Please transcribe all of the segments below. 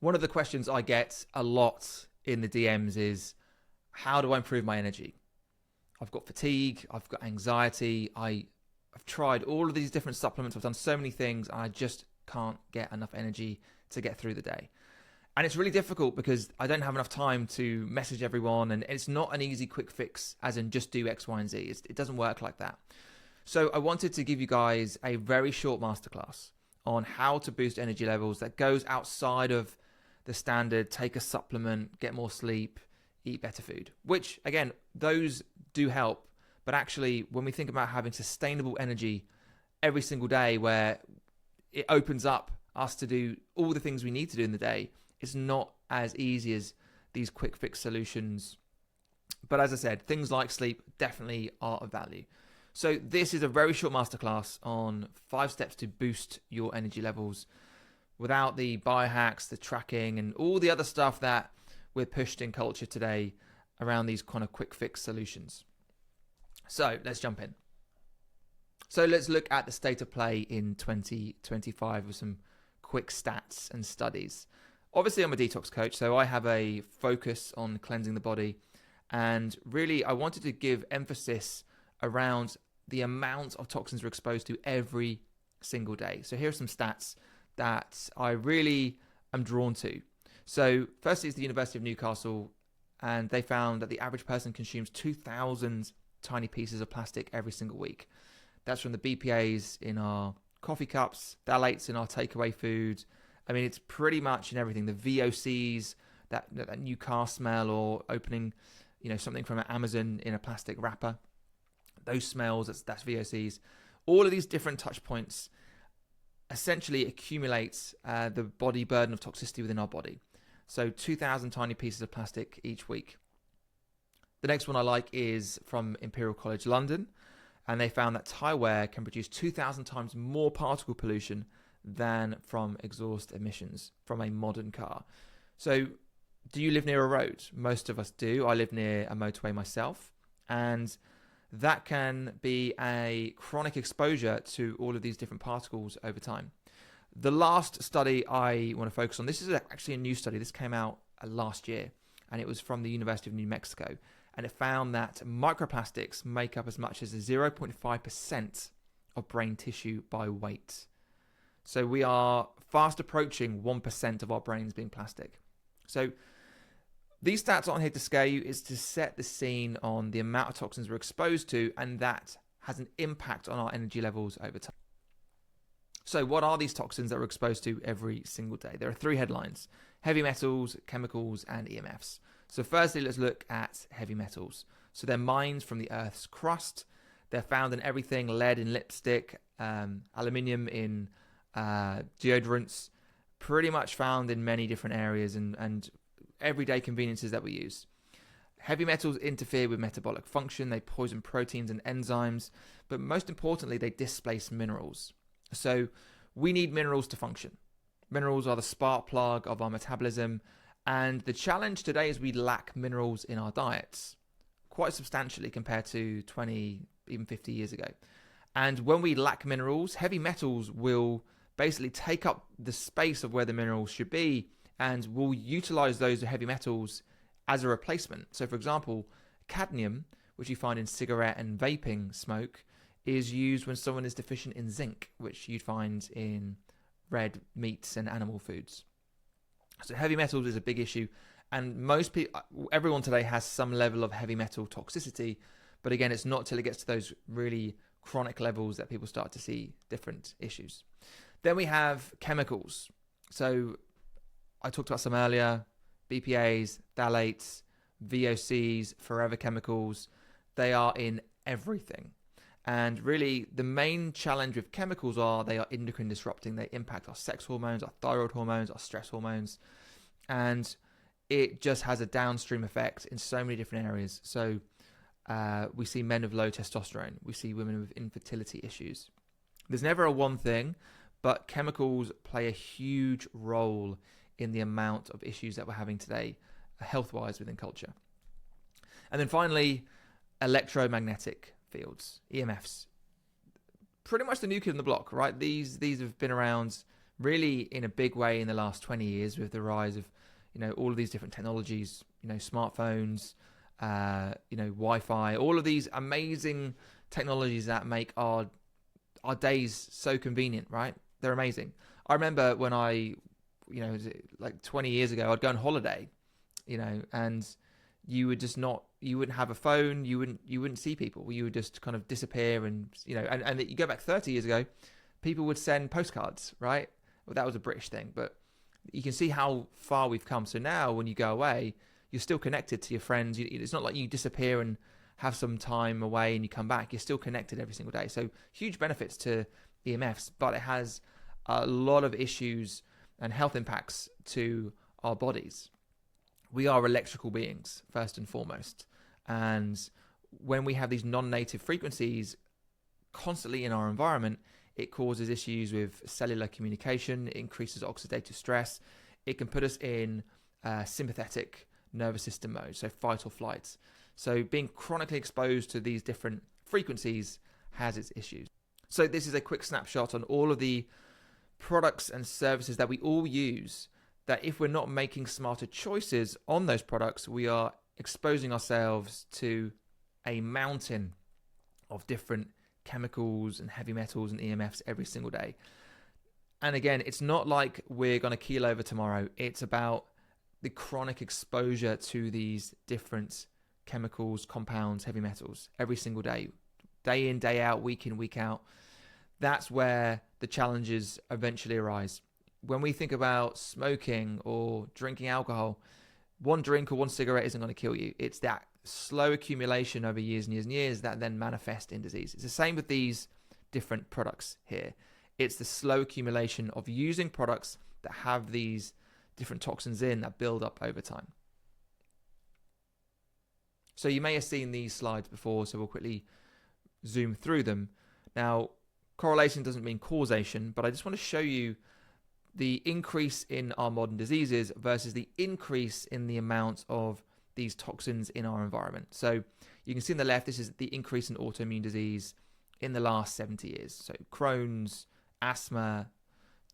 One of the questions I get a lot in the DMs is, how do I improve my energy? I've got fatigue, I've got anxiety, I've tried all of these different supplements, I've done so many things, and I just can't get enough energy to get through the day. And it's really difficult because I don't have enough time to message everyone, and it's not an easy quick fix as in just do X, Y, and Z. It doesn't work like that. So I wanted to give you guys a very short masterclass on how to boost energy levels that goes outside of the standard take a supplement, get more sleep, eat better food, which again, those do help. But actually, when we think about having sustainable energy every single day where it opens up us to do all the things we need to do in the day, it's not as easy as these quick fix solutions. But as I said, things like sleep definitely are of value. So this is a very short masterclass on 5 steps to boost your energy levels without the biohacks, the tracking, and all the other stuff that we're pushed in culture today around these kind of quick fix solutions. So let's jump in. So let's look at the state of play in 2025 with some quick stats and studies. Obviously, I'm a detox coach, so I have a focus on cleansing the body. And really, I wanted to give emphasis around the amount of toxins we're exposed to every single day. So here are some stats that I really am drawn to. So firstly, it's the University of Newcastle, and they found that the average person consumes 2,000 tiny pieces of plastic every single week. That's from the BPAs in our coffee cups, phthalates in our takeaway food. I mean, it's pretty much in everything. The VOCs, that new car smell, or opening, something from Amazon in a plastic wrapper. Those smells, that's VOCs. All of these different touch points essentially accumulates the body burden of toxicity within our body. So 2,000 tiny pieces of plastic each week. The next one I like is from Imperial College London, and they found that tire wear can produce 2,000 times more particle pollution than from exhaust emissions from a modern car. So do you live near a road? Most of us do. I live near a motorway myself, and that can be a chronic exposure to all of these different particles over time. The last study I want to focus on, this is actually a new study. This came out last year, and it was from the University of New Mexico. And it found that microplastics make up as much as 0.5% of brain tissue by weight. So we are fast approaching 1% of our brains being plastic. So these stats aren't here to scare you, it's to set the scene on the amount of toxins we're exposed to, and that has an impact on our energy levels over time. So what are these toxins that we're exposed to every single day? There are 3 headlines: heavy metals, chemicals, and EMFs. So firstly, let's look at heavy metals. So they're mined from the Earth's crust. They're found in everything: lead in lipstick, aluminium in deodorants, pretty much found in many different areas and everyday conveniences that we use. Heavy metals interfere with metabolic function. They poison proteins and enzymes, but most importantly, they displace minerals. So we need minerals to function. Minerals are the spark plug of our metabolism, and the challenge today is we lack minerals in our diets quite substantially compared to 20, even 50 years ago. And when we lack minerals, heavy metals will basically take up the space of where the minerals should be, and we'll utilize those heavy metals as a replacement. So for example, cadmium, which you find in cigarette and vaping smoke, is used when someone is deficient in zinc, which you'd find in red meats and animal foods. So heavy metals is a big issue, and most people, everyone today has some level of heavy metal toxicity, but again, it's not till it gets to those really chronic levels that people start to see different issues. Then we have chemicals. So I talked about some earlier: BPAs, phthalates, VOCs, forever chemicals. They are in everything. And really, the main challenge with chemicals are they are endocrine disrupting. They impact our sex hormones, our thyroid hormones, our stress hormones. And it just has a downstream effect in so many different areas. So we see men with low testosterone. We see women with infertility issues. There's never a one thing, but chemicals play a huge role in the amount of issues that we're having today, health-wise, within culture. And then finally, electromagnetic fields, EMFs. Pretty much the new kid on the block, right? These have been around really in a big way in the last 20 years with the rise of, all of these different technologies, smartphones, Wi-Fi, all of these amazing technologies that make our days so convenient, right? They're amazing. I remember when like 20 years ago, I'd go on holiday, and you wouldn't have a phone, you wouldn't see people, you would just kind of disappear, and and you go back 30 years ago, people would send postcards, right? Well, that was a British thing, but you can see how far we've come. So now when you go away, you're still connected to your friends. It's not like you disappear and have some time away and you come back. You're still connected every single day. So huge benefits to EMFs, but it has a lot of issues and health impacts to our bodies. We are electrical beings, first and foremost. And when we have these non-native frequencies constantly in our environment, it causes issues with cellular communication, it increases oxidative stress. It can put us in sympathetic nervous system mode, so fight or flight. So being chronically exposed to these different frequencies has its issues. So this is a quick snapshot on all of the products and services that we all use, that if we're not making smarter choices on those products, we are exposing ourselves to a mountain of different chemicals and heavy metals and EMFs every single day. And again, it's not like we're going to keel over tomorrow. It's about the chronic exposure to these different chemicals, compounds, heavy metals every single day in, day out, week in, week out. That's where the challenges eventually arise. When we think about smoking or drinking alcohol, one drink or one cigarette isn't going to kill you. It's that slow accumulation over years and years and years that then manifest in disease. It's the same with these different products here. It's the slow accumulation of using products that have these different toxins in that build up over time. So you may have seen these slides before, so we'll quickly zoom through them. Now, correlation doesn't mean causation, but I just want to show you the increase in our modern diseases versus the increase in the amount of these toxins in our environment. So you can see on the left, this is the increase in autoimmune disease in the last 70 years. So Crohn's, asthma,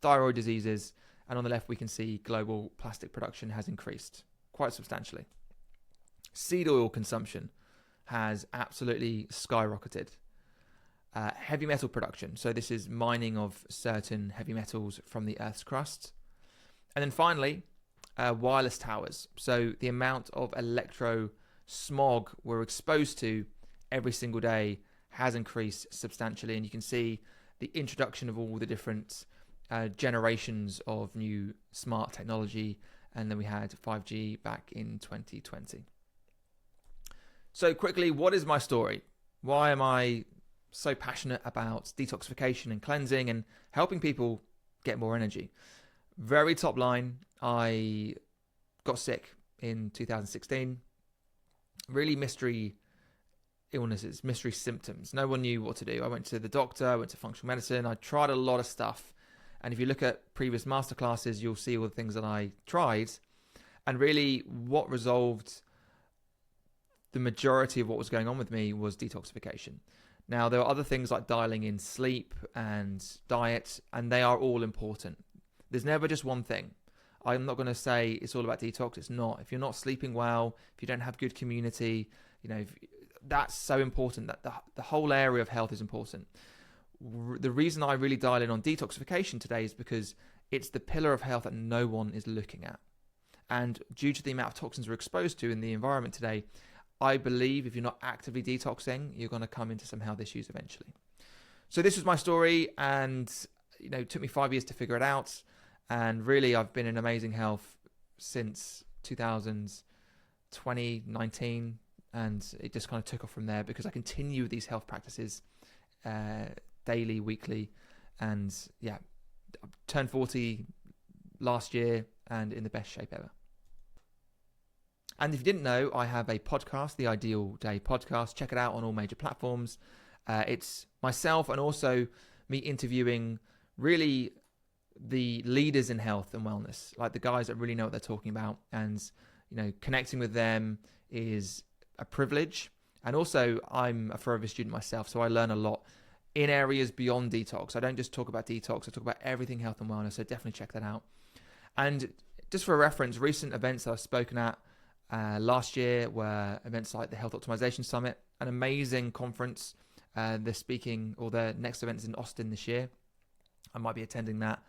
thyroid diseases, and on the left we can see global plastic production has increased quite substantially. Seed oil consumption has absolutely skyrocketed. Heavy metal production, so this is mining of certain heavy metals from the Earth's crust. And then finally, wireless towers. So the amount of electro smog we're exposed to every single day has increased substantially, and you can see the introduction of all the different generations of new smart technology, and then we had 5G back in 2020. So quickly, what is my story? Why am I so passionate about detoxification and cleansing and helping people get more energy? Very top line, I got sick in 2016. Really mystery illnesses, mystery symptoms. No one knew what to do. I went to the doctor, I went to functional medicine, I tried a lot of stuff. And if you look at previous masterclasses, you'll see all the things that I tried. And really what resolved the majority of what was going on with me was detoxification. Now, there are other things like dialing in sleep and diet, and they are all important. There's never just one thing. I'm not going to say it's all about detox. It's not. If you're not sleeping well, if you don't have good community, that's so important. That the whole area of health is important. The reason I really dial in on detoxification today is because it's the pillar of health that no one is looking at. And due to the amount of toxins we're exposed to in the environment today, I believe if you're not actively detoxing, you're going to come into some health issues eventually. So this was my story, and it took me 5 years to figure it out. And really, I've been in amazing health since 2019, and it just kind of took off from there because I continue these health practices daily, weekly, and yeah, I turned 40 last year and in the best shape ever. And if you didn't know, I have a podcast, the Ideal Day Podcast. Check it out on all major platforms. It's myself and also me interviewing really the leaders in health and wellness, like the guys that really know what they're talking about. And, connecting with them is a privilege. And also, I'm a forever student myself, so I learn a lot in areas beyond detox. I don't just talk about detox, I talk about everything health and wellness, so definitely check that out. And just for a reference, recent events that I've spoken at last year were events like the Health Optimization Summit, an amazing conference. They're speaking, or their next event is in Austin this year. I might be attending that.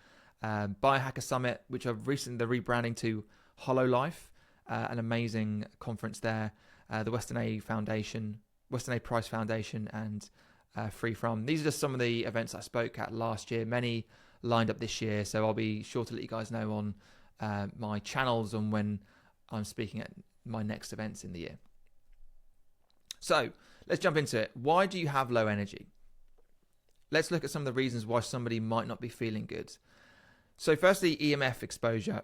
Biohacker Summit, which I've recently, they're rebranding to Hollow Life, an amazing conference there. The Western A Price Foundation, and Free From. These are just some of the events I spoke at last year, many lined up this year. So I'll be sure to let you guys know on my channels on when I'm speaking at my next events in the year. So let's jump into it. Why do you have low energy? Let's look at some of the reasons why somebody might not be feeling good. So firstly, EMF exposure.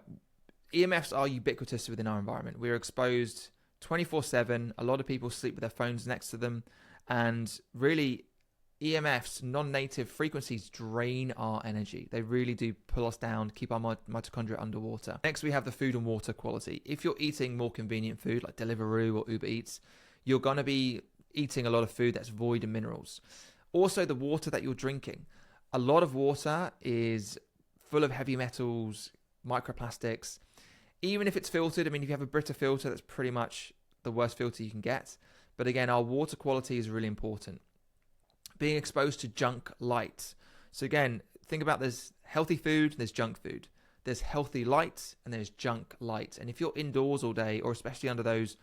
EMFs are ubiquitous within our environment. We're exposed 24/7. A lot of people sleep with their phones next to them. And really, EMFs, non-native frequencies, drain our energy. They really do pull us down, keep our mitochondria underwater. Next, we have the food and water quality. If you're eating more convenient food like Deliveroo or Uber Eats, you're going to be eating a lot of food that's void of minerals. Also, the water that you're drinking. A lot of water is full of heavy metals, microplastics. Even if it's filtered, I mean, if you have a Brita filter, that's pretty much the worst filter you can get. But again, our water quality is really important. Being exposed to junk light. So again, think about there's healthy food, there's junk food. There's healthy light and there's junk light. And if you're indoors all day, or especially under those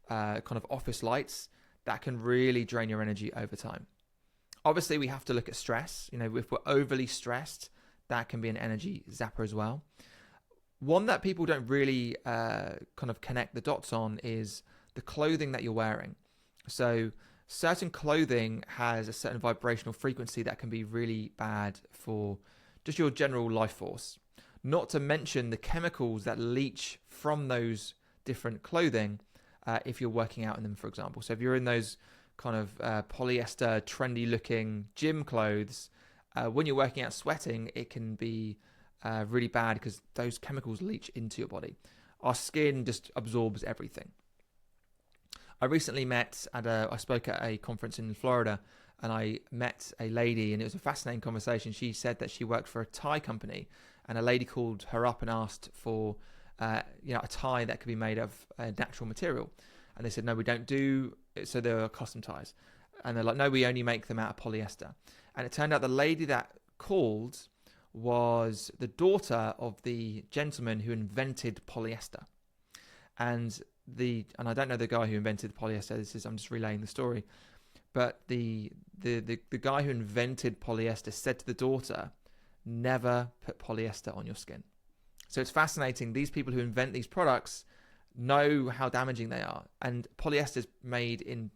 kind of office lights, that can really drain your energy over time. Obviously, we have to look at stress. You know, if we're overly stressed, that can be an energy zapper as well. One that people don't really kind of connect the dots on is the clothing that you're wearing. So certain clothing has a certain vibrational frequency that can be really bad for just your general life force. Not to mention the chemicals that leach from those different clothing if you're working out in them, for example. So if you're in those kind of polyester, trendy looking gym clothes, when you're working out sweating, it can be really bad because those chemicals leach into your body. Our skin just absorbs everything. I recently I spoke at a conference in Florida, and I met a lady, and it was a fascinating conversation. She said that she worked for a tie company, and a lady called her up and asked for a tie that could be made of a natural material. And they said, no, we don't do it. So they were custom ties. And they're like, no, we only make them out of polyester. And it turned out the lady that called was the daughter of the gentleman who invented polyester. And I don't know the guy who invented polyester. I'm just relaying the story. But the guy who invented polyester said to the daughter, never put polyester on your skin. So it's fascinating. These people who invent these products know how damaging they are. And polyester is made in,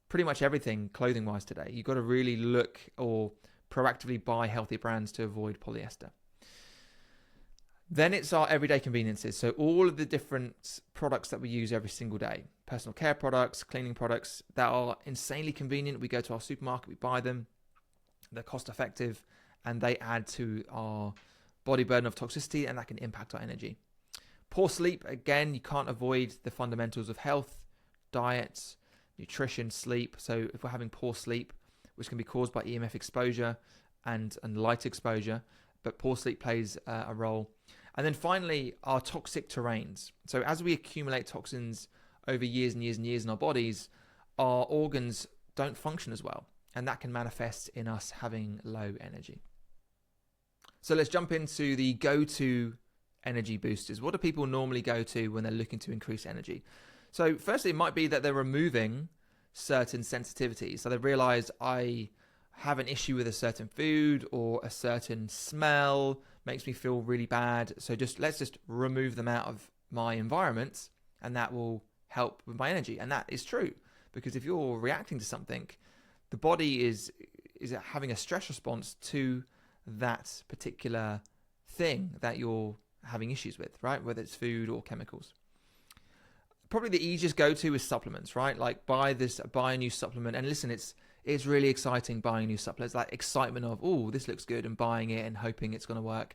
pretty much everything clothing wise today. You've got to really look or proactively buy healthy brands to avoid polyester. Then it's our everyday conveniences. So all of the different products that we use every single day, personal care products, cleaning products that are insanely convenient. We go to our supermarket, we buy them, they're cost effective, and they add to our body burden of toxicity, and that can impact our energy. Poor sleep, again, you can't avoid the fundamentals of health, diet, nutrition, sleep. So if we're having poor sleep, which can be caused by EMF exposure and light exposure, but poor sleep plays a role. And then finally, our toxic terrains. So as we accumulate toxins over years and years and years in our bodies, our organs don't function as well. And that can manifest in us having low energy. So let's jump into the go-to energy boosters. What do people normally go to when they're looking to increase energy? So firstly, it might be that they're removing certain sensitivities. So they realize I have an issue with a certain food or a certain smell makes me feel really bad. So let's just remove them out of my environment, and that will help with my energy. And that is true, because if you're reacting to something, the body is having a stress response to that particular thing that you're having issues with, right? Whether it's food or chemicals. Probably the easiest go-to is supplements, right? Like buy a new supplement, and listen, it's really exciting buying new supplements, like excitement of, oh, this looks good, and buying it and hoping it's going to work.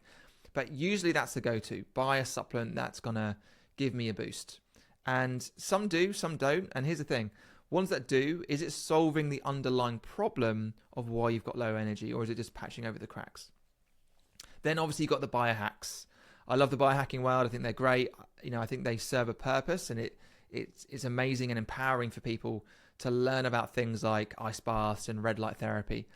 But usually that's the go-to. Buy a supplement that's going to give me a boost. And some do, some don't. And here's the thing. Ones that do, is it solving the underlying problem of why you've got low energy, or is it just patching over the cracks? Then obviously you've got the biohacks. I love the biohacking world. I think they're great. I think they serve a purpose, and it's amazing and empowering for people to learn about things like ice baths and red light therapy.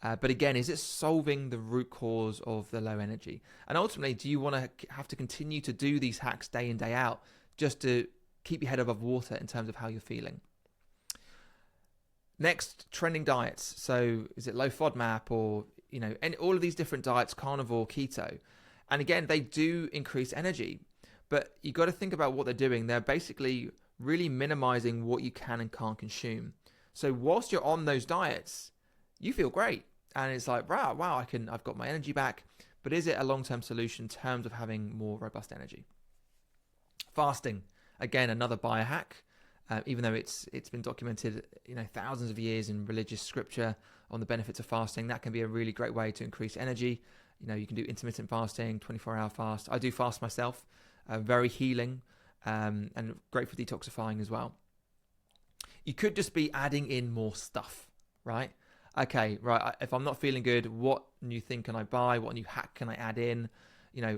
But again, is it solving the root cause of the low energy? And ultimately, do you want to have to continue to do these hacks day in, day out just to keep your head above water in terms of how you're feeling? Next, trending diets. So is it low FODMAP or, and all of these different diets, carnivore, keto. And again, they do increase energy, but you got to think about what they're doing. They're basically really minimizing what you can and can't consume. So whilst you're on those diets, you feel great. And it's like, wow, I've got my energy back. But is it a long-term solution in terms of having more robust energy? Fasting, again, another biohack. Even though it's been documented, thousands of years in religious scripture on the benefits of fasting, that can be a really great way to increase energy. You can do intermittent fasting, 24-hour fast. I do fast myself, very healing, and great for detoxifying as well. You could just be adding in more stuff, right? Okay, right, if I'm not feeling good, what new thing can I buy? What new hack can I add in?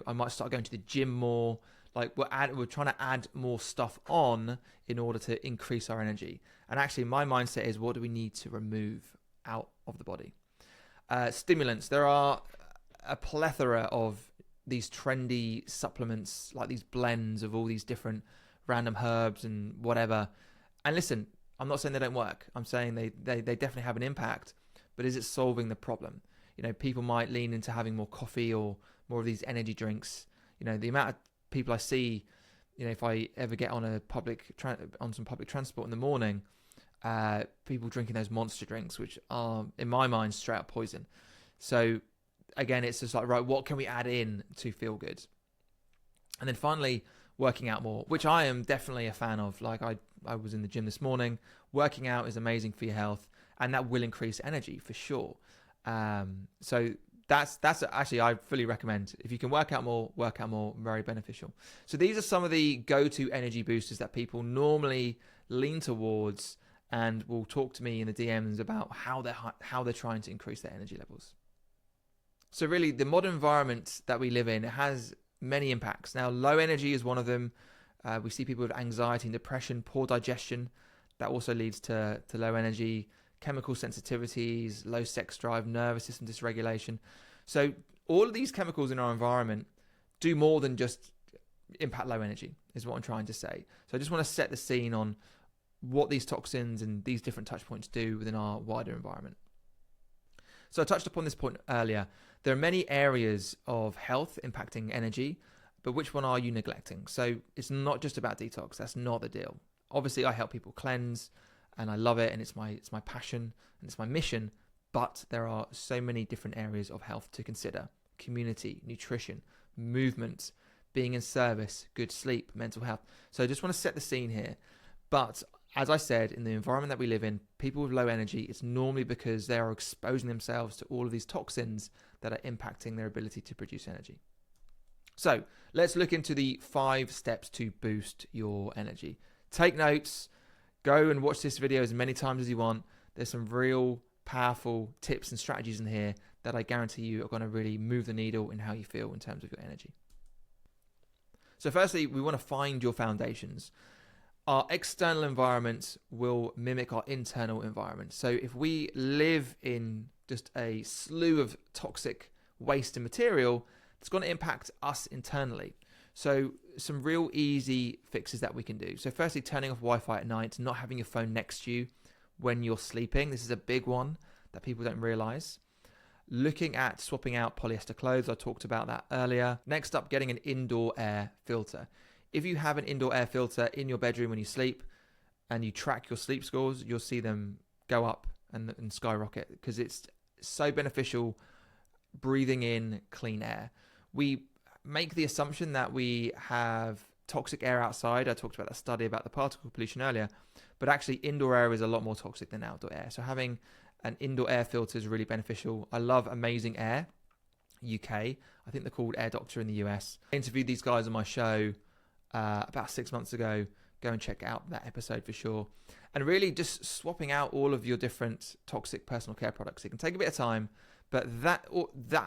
I might start going to the gym more. Like we're trying to add more stuff on in order to increase our energy. And actually my mindset is, what do we need to remove out of the body? Stimulants. There are a plethora of these trendy supplements, like these blends of all these different random herbs and whatever. And listen, I'm not saying they don't work. I'm saying they definitely have an impact, but is it solving the problem? People might lean into having more coffee or more of these energy drinks. The amount of people I see, if I ever get on some public transport in the morning, people drinking those monster drinks, which are in my mind straight up poison. So again, it's just like, right, what can we add in to feel good? And then finally, working out more, which I am definitely a fan of. Like I was in the gym this morning. Working out is amazing for your health, and that will increase energy for sure. So that's actually, I fully recommend, if you can work out more, very beneficial. So these are some of the go-to energy boosters that people normally lean towards and will talk to me in the DMs about how they're trying to increase their energy levels. So really, the modern environment that we live in has many impacts. Now, low energy is one of them. We see people with anxiety and depression, poor digestion. That also leads to low energy. Chemical sensitivities, low sex drive, nervous system dysregulation. So all of these chemicals in our environment do more than just impact low energy, is what I'm trying to say. So I just want to set the scene on what these toxins and these different touch points do within our wider environment. So I touched upon this point earlier. There are many areas of health impacting energy, but which one are you neglecting? So it's not just about detox. That's not the deal. Obviously, I help people cleanse, and I love it, and it's my passion, and it's my mission, but there are so many different areas of health to consider. Community, nutrition, movement, being in service, good sleep, mental health. So I just want to set the scene here. But as I said, in the environment that we live in, people with low energy, it's normally because they are exposing themselves to all of these toxins that are impacting their ability to produce energy. So let's look into the 5 steps to boost your energy. Take notes. Go and watch this video as many times as you want. There's some real powerful tips and strategies in here that I guarantee you are going to really move the needle in how you feel in terms of your energy. So firstly, we want to find your foundations. Our external environment will mimic our internal environment. So if we live in just a slew of toxic waste and material, it's going to impact us internally. So some real easy fixes that we can do. So firstly, turning off Wi-Fi at night, not having your phone next to you when you're sleeping. This is a big one that people don't realize. Looking at swapping out polyester clothes. I talked about that earlier. Next up, getting an indoor air filter. If you have an indoor air filter in your bedroom when you sleep and you track your sleep scores, you'll see them go up and skyrocket because it's so beneficial breathing in clean air. We make the assumption that we have toxic air outside. I talked about that study about the particle pollution earlier, but actually indoor air is a lot more toxic than outdoor air. So having an indoor air filter is really beneficial. I love Amazing Air UK. I think they're called Air Doctor in the US. I interviewed these guys on my show about 6 months ago go and check out that episode for sure. And really just swapping out all of your different toxic personal care products. It can take a bit of time, but that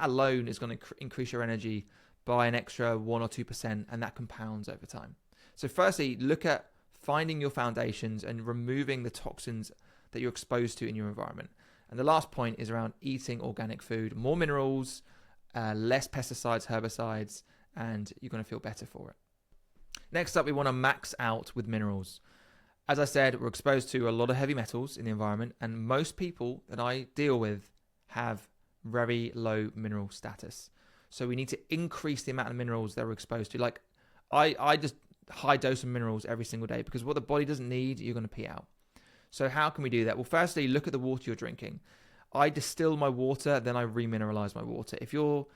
alone is going to increase your energy by an extra 1 or 2%, and that compounds over time. So firstly, look at finding your foundations and removing the toxins that you're exposed to in your environment. And the last point is around eating organic food, more minerals, less pesticides, herbicides, and you're going to feel better for it. Next up, we want to max out with minerals. As I said, we're exposed to a lot of heavy metals in the environment, and most people that I deal with have very low mineral status. So we need to increase the amount of minerals that we're exposed to. Like I just high dose of minerals every single day, because what the body doesn't need, you're going to pee out. So how can we do that? Well, firstly, look at the water you're drinking. I distill my water, then I remineralize my water. If you're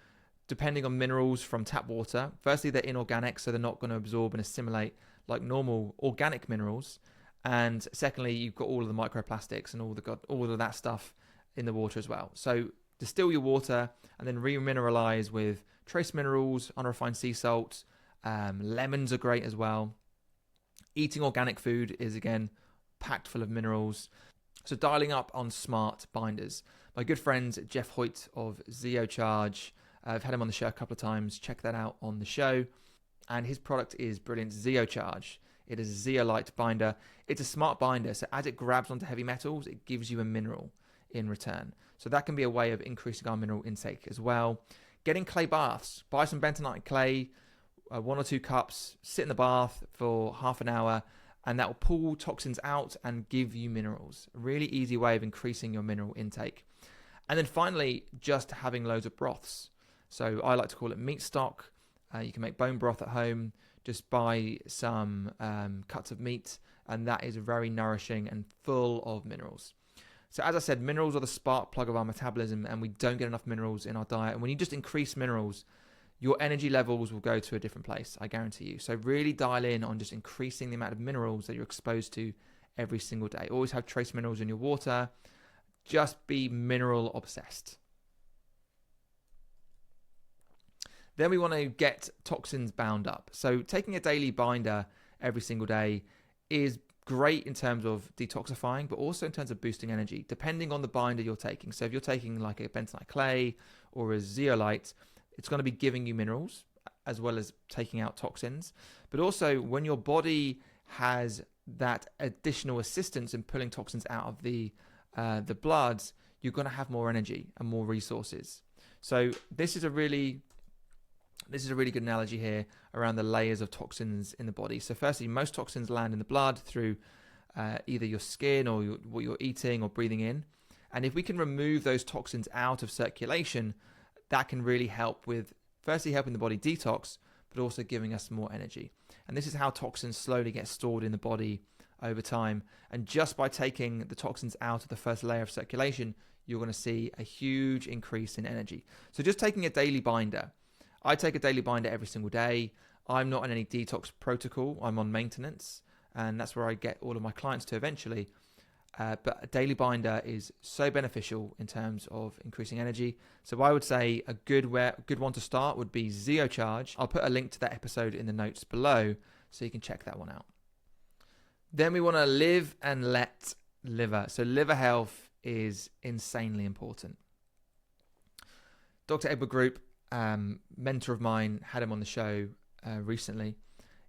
depending on minerals from tap water, firstly, they're inorganic, so they're not going to absorb and assimilate like normal organic minerals. And secondly, you've got all of the microplastics and all of that stuff in the water as well. So distill your water and then remineralize with trace minerals, unrefined sea salt. Lemons are great as well. Eating organic food is, again, packed full of minerals. So dialing up on smart binders. My good friend Jeff Hoyt of Zeocharge, I've had him on the show a couple of times. Check that out on the show. And his product is brilliant, Zeocharge. It is a zeolite binder. It's a smart binder, so as it grabs onto heavy metals, it gives you a mineral in return. So that can be a way of increasing our mineral intake as well. Getting clay baths. Buy some bentonite clay, 1 or 2 cups, sit in the bath for half an hour, and that will pull toxins out and give you minerals. A really easy way of increasing your mineral intake. And then finally, just having loads of broths. So I like to call it meat stock. You can make bone broth at home. Just buy some cuts of meat, and that is very nourishing and full of minerals. So as I said, minerals are the spark plug of our metabolism, and we don't get enough minerals in our diet. And when you just increase minerals, your energy levels will go to a different place, I guarantee you. So really dial in on just increasing the amount of minerals that you're exposed to every single day. Always have trace minerals in your water. Just be mineral obsessed. Then we want to get toxins bound up. So taking a daily binder every single day is great in terms of detoxifying, but also in terms of boosting energy, depending on the binder you're taking. So if you're taking like a bentonite clay or a zeolite, it's going to be giving you minerals as well as taking out toxins. But also when your body has that additional assistance in pulling toxins out of the blood, you're going to have more energy and more resources. So this is a really good analogy here around the layers of toxins in the body. So firstly, most toxins land in the blood through either your skin or what you're eating or breathing in. And if we can remove those toxins out of circulation, that can really help with firstly helping the body detox, but also giving us more energy. And this is how toxins slowly get stored in the body over time. And just by taking the toxins out of the first layer of circulation, you're going to see a huge increase in energy. So just taking a daily binder. I take a daily binder every single day. I'm not on any detox protocol. I'm on maintenance, and that's where I get all of my clients to eventually. But a daily binder is so beneficial in terms of increasing energy. So I would say a good one to start would be Zeocharge. I'll put a link to that episode in the notes below so you can check that one out. Then we want to live and let liver. So liver health is insanely important. Dr. Edward Group, mentor of mine, had him on the show recently.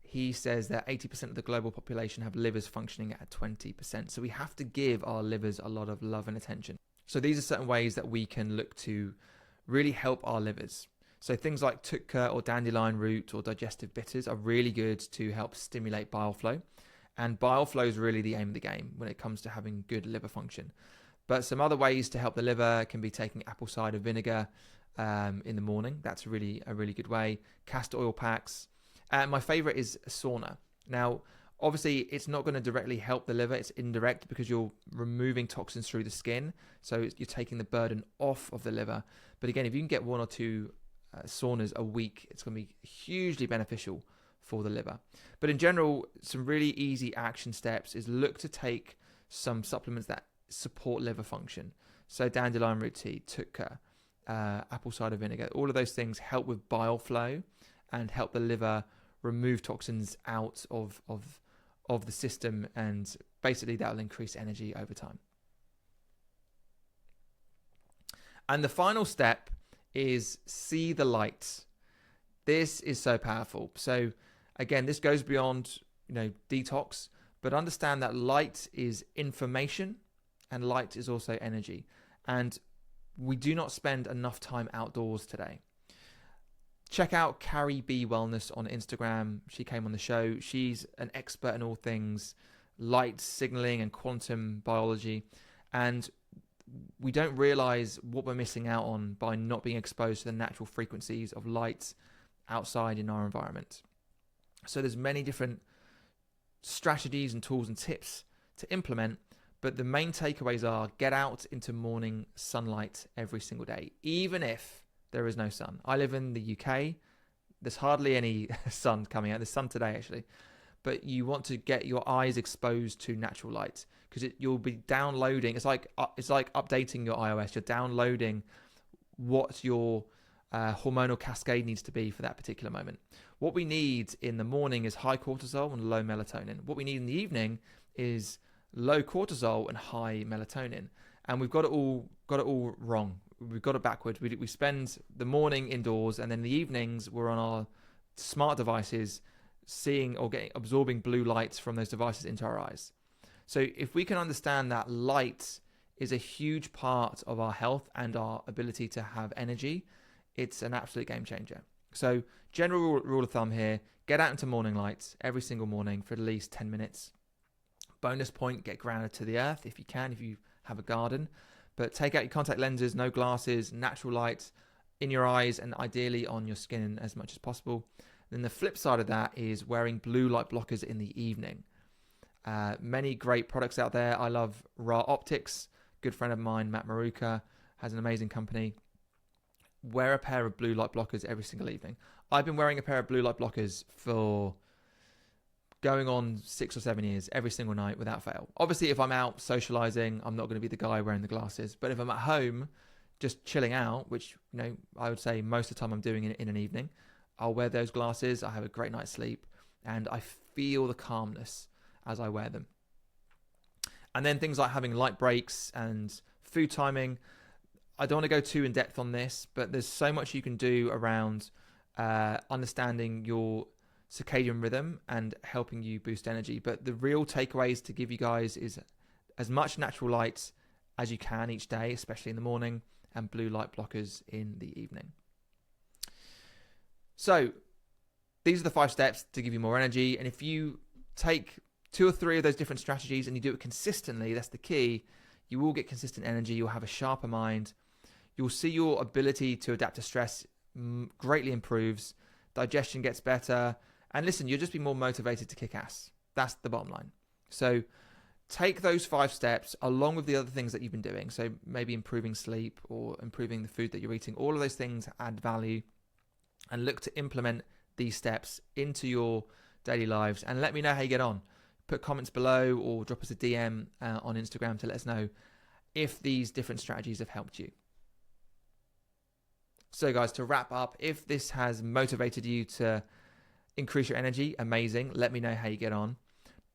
He says that 80% of the global population have livers functioning at 20%. So we have to give our livers a lot of love and attention. So these are certain ways that we can look to really help our livers. So things like tutka or dandelion root or digestive bitters are really good to help stimulate bile flow. And bile flow is really the aim of the game when it comes to having good liver function. But some other ways to help the liver can be taking apple cider vinegar in the morning. That's a really good way. Castor oil packs. My favorite is a sauna. Now, obviously, it's not going to directly help the liver. It's indirect because you're removing toxins through the skin. So you're taking the burden off of the liver. But again, if you can get 1 or 2 saunas a week, it's going to be hugely beneficial for the liver. But in general, some really easy action steps is look to take some supplements that support liver function. So dandelion root tea, tutka, apple cider vinegar, all of those things help with bile flow and help the liver remove toxins out of of the system, and basically that will increase energy over time. And the final step is see the light. This is so powerful. So again, this goes beyond, detox, but understand that light is information and light is also energy. And we do not spend enough time outdoors today. Check out Carrie B Wellness on Instagram. She came on the show. She's an expert in all things light signaling and quantum biology. And we don't realize what we're missing out on by not being exposed to the natural frequencies of light outside in our environment. So there's many different strategies and tools and tips to implement, but the main takeaways are get out into morning sunlight every single day, even if there is no sun. I live in the UK. There's hardly any sun coming out. There's sun today, actually. But you want to get your eyes exposed to natural light because you'll be downloading. It's like updating your iOS. You're downloading what your hormonal cascade needs to be for that particular moment. What we need in the morning is high cortisol and low melatonin. What we need in the evening is low cortisol and high melatonin. And we've got it all wrong. We've got it backwards. We spend the morning indoors, and then the evenings we're on our smart devices, seeing or absorbing blue lights from those devices into our eyes. So if we can understand that light is a huge part of our health and our ability to have energy, it's an absolute game changer. So general rule of thumb here, get out into morning lights every single morning for at least 10 minutes. Bonus point, get grounded to the earth if you can, if you have a garden. But take out your contact lenses, no glasses, natural light in your eyes and ideally on your skin as much as possible. Then the flip side of that is wearing blue light blockers in the evening. Many great products out there. I love Ra Optics. Good friend of mine, Matt Maruka, has an amazing company. Wear a pair of blue light blockers every single evening. I've been wearing a pair of blue light blockers for going on 6 or 7 years, every single night without fail. Obviously, if I'm out socializing, I'm not going to be the guy wearing the glasses. But if I'm at home, just chilling out, which I would say most of the time I'm doing in an evening, I'll wear those glasses. I have a great night's sleep, and I feel the calmness as I wear them. And then things like having light breaks and food timing. I don't want to go too in depth on this, but there's so much you can do around understanding your circadian rhythm and helping you boost energy. But the real takeaways to give you guys is as much natural light as you can each day, especially in the morning, and blue light blockers in the evening. So these are the 5 steps to give you more energy. And if you take 2 or 3 of those different strategies and you do it consistently, that's the key, you will get consistent energy. You'll have a sharper mind. You'll see your ability to adapt to stress greatly improves. Digestion gets better. And listen, you'll just be more motivated to kick ass. That's the bottom line. So take those 5 steps along with the other things that you've been doing. So maybe improving sleep or improving the food that you're eating. All of those things add value, and look to implement these steps into your daily lives. And let me know how you get on. Put comments below or drop us a DM on Instagram to let us know if these different strategies have helped you. So guys, to wrap up, if this has motivated you to increase your energy, amazing. Let me know how you get on.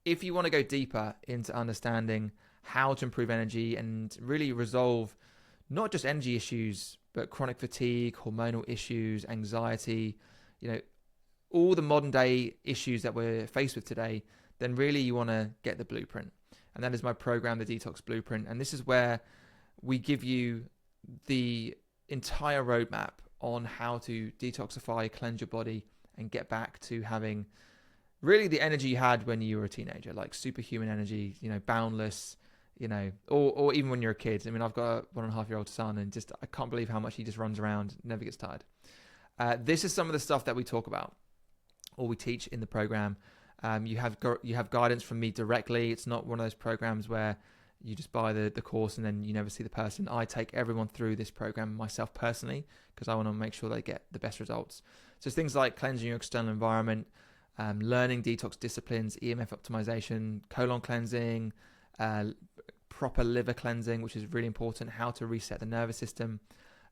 If you want to go deeper into understanding how to improve energy and really resolve not just energy issues, but chronic fatigue, hormonal issues, anxiety, all the modern day issues that we're faced with today, then really you want to get the blueprint. And that is my program, the Detox Blueprint. And this is where we give you the entire roadmap on how to detoxify, cleanse your body, and get back to having really the energy you had when you were a teenager, like superhuman energy, boundless, or even when you're a kid. I mean, I've got a 1.5-year-old son, and I can't believe how much he just runs around, never gets tired. This is some of the stuff that we talk about or we teach in the program. You have guidance from me directly. It's not one of those programs where you just buy the course and then you never see the person. I take everyone through this program myself personally because I want to make sure they get the best results. So it's things like cleansing your external environment, learning detox disciplines, EMF optimization, colon cleansing, proper liver cleansing, which is really important, how to reset the nervous system,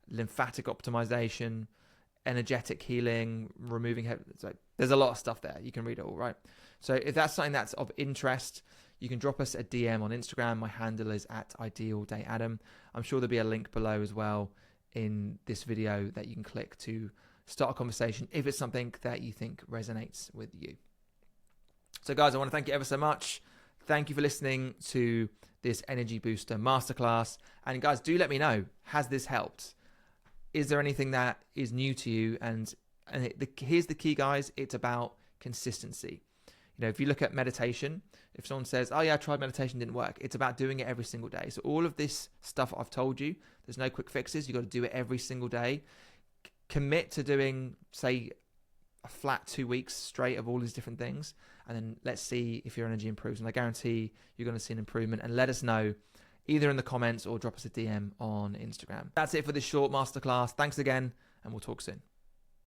lymphatic optimization, energetic healing, removing so there's a lot of stuff there. You can read it all, right? So if that's something that's of interest, you can drop us a DM on Instagram. My handle is @idealdayadam. I'm sure there'll be a link below as well in this video that you can click to start a conversation if it's something that you think resonates with you. So guys, I want to thank you ever so much. Thank you for listening to this Energy Booster Masterclass. And guys, do let me know, has this helped? Is there anything that is new to you? And here's the key, guys. It's about consistency. You know, if you look at meditation, if someone says, oh yeah, I tried meditation, didn't work. It's about doing it every single day. So all of this stuff I've told you, there's no quick fixes. You've got to do it every single day. Commit to doing, say, a flat 2 weeks straight of all these different things. And then let's see if your energy improves. And I guarantee you're going to see an improvement. And let us know either in the comments or drop us a DM on Instagram. That's it for this short masterclass. Thanks again, and we'll talk soon.